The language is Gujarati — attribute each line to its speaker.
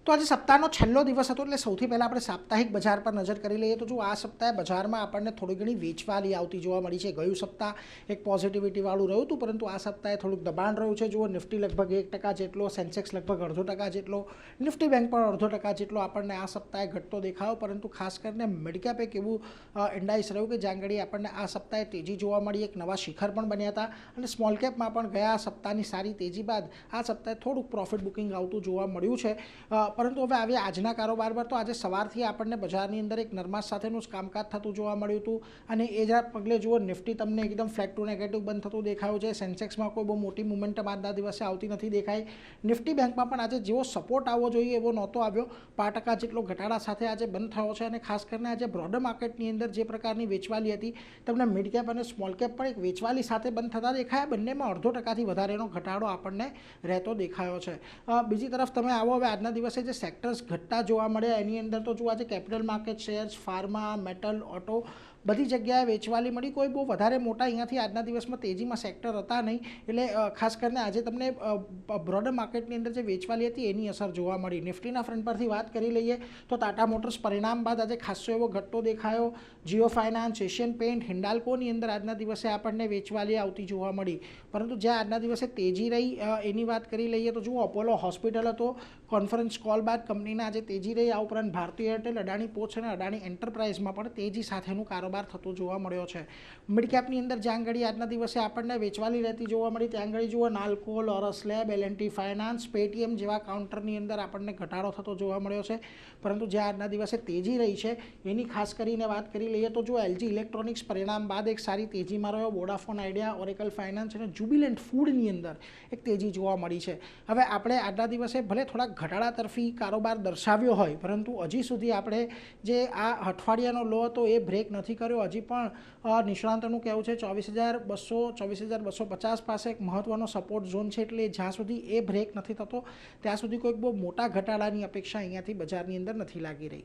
Speaker 1: તો આજે સપ્તાહનો છેલ્લો દિવસ હતો એટલે સૌથી પહેલાં આપણે સાપ્તાહિક બજાર પર નજર કરી લઈએ તો જો આ સપ્તાહે બજારમાં આપણને થોડી ઘણી વેચવાલી આવતી જોવા મળી છે. ગયું સપ્તાહ એક પોઝિટિવિટીવાળું રહ્યું હતું, પરંતુ આ સપ્તાહે થોડુંક દબાણ રહ્યું છે. જુઓ, નિફ્ટી લગભગ 1% જેટલો, સેન્સેક્સ લગભગ 0.5% જેટલો, નિફ્ટી બેંક પણ 0.5% જેટલો આપણને આ સપ્તાહે ઘટતો દેખાયો. પરંતુ ખાસ કરીને મિડકેપ એક એવું ઇન્ડાઇસ રહ્યું કે જ્યાં આગળ આપણને આ સપ્તાહે તેજી જોવા મળી, એક નવા શિખર પણ બન્યા હતા. અને સ્મોલ કેપમાં પણ ગયા સપ્તાહની સારી તેજી બાદ આ સપ્તાહે થોડુંક પ્રોફિટ બુકિંગ આવતું જોવા મળ્યું છે. પરંતુ હવે આવી આજના કારોબાર પર તો આજે સવારથી આપણને બજારની અંદર એક નરમાશ સાથેનું જ કામકાજ થતું જોવા મળ્યું હતું. અને એ જ પગલે જુઓ, નિફ્ટી તમને એકદમ ફ્લેટ ટુ નેગેટિવ બંધ થતું દેખાયું છે. સેન્સેક્સમાં કોઈ બહુ મોટી મુવમેન્ટમ આજના દિવસે આવતી નથી દેખાઈ. નિફ્ટી બેંકમાં પણ આજે જેવો સપોર્ટ આવવો જોઈએ એવો નહોતો આવ્યો. 5% જેટલો ઘટાડા સાથે આજે બંધ થયો છે. અને ખાસ કરીને આજે બ્રોડર માર્કેટની અંદર જે પ્રકારની વેચવાલી હતી, તમને મિડ કેપ અને સ્મોલ કેપ પણ એક વેચવાલી સાથે બંધ થતા દેખાયા. બંનેમાં 0.5% વધારેનો ઘટાડો આપણને રહેતો દેખાયો છે. બીજી તરફ તમે આવો હવે આજના દિવસે જે સેક્ટર્સ ઘટતા જોવા મળ્યા એની અંદર તો જુઓ, આજે capital market shares, pharma, metal, auto બધી જગ્યાએ વેચવાલી મળી. કોઈ બહુ વધારે મોટા અહીંયાથી આજના દિવસમાં તેજીમાં સેક્ટર હતા નહીં. એટલે ખાસ કરીને આજે તમને બ્રોડર માર્કેટની અંદર જે વેચવાલી હતી એની અસર જોવા મળી. નિફ્ટીના ફ્રન્ટ પરથી વાત કરી લઈએ તો ટાટા મોટર્સ પરિણામ બાદ આજે ખાસો એવો ઘટતો દેખાયો. જીઓ ફાઇનાન્સ, એશિયન પેઇન્ટ, હિન્ડાલ્કોની અંદર આજના દિવસે આપણને વેચવાલી આવતી જોવા મળી. પરંતુ જ્યાં આજના દિવસે તેજી રહી એની વાત કરી લઈએ તો જુઓ, અપોલો હોસ્પિટલ હતો, કોન્ફરન્સ કોલ બાદ કંપનીના આજે તેજી રહી. આ ઉપરાંત ભારતીય એરટેલ, અડાણી પોર્ટ્સ અને અડાણી એન્ટરપ્રાઇઝમાં પણ તેજી સાથેનું કારોબાર થતો જોવા મળ્યો છે. મિડ કેપની અંદર જ્યાં આગળ આજના દિવસે આપણને વેચવાલી રહેતી જોવા મળી ત્યાં આગળ જુઓ, નાલ્કો, Laurus lab, L&T finance, Paytm જેવા કાઉન્ટરની અંદર આપણને ઘટાડો થતો જોવા મળ્યો છે. પરંતુ જ્યાં આજના દિવસે તેજી રહી છે એની ખાસ કરીને વાત કરી લઈએ તો જો, LG ઇલેક્ટ્રોનિક્સ પરિણામ બાદ એક સારી તેજીમાં રહ્યો. વોડાફોન આઈડિયા, ઓરેકલ ફાઇનાન્સ અને જુબિલન્ટ ફૂડની અંદર એક તેજી જોવા મળી છે. હવે આપણે આજના દિવસે ભલે થોડાક ઘટાડા તરફી કારોબાર દર્શાવ્યો હોય, પરંતુ હજી સુધી આપણે જે આ અઠવાડિયાનો લો હતો એ બ્રેક નથી કર્યો. હજી પણ નિષ્ણાંતોનું કહેવું છે 24,200, 24,250 પાસે એક મહત્ત્વનો સપોર્ટ ઝોન છે. એટલે જ્યાં સુધી એ બ્રેક નથી થતો ત્યાં સુધી કોઈક બહુ મોટા ઘટાડાની અપેક્ષા અહીંયાથી બજારની અંદર નથી લાગી રહી.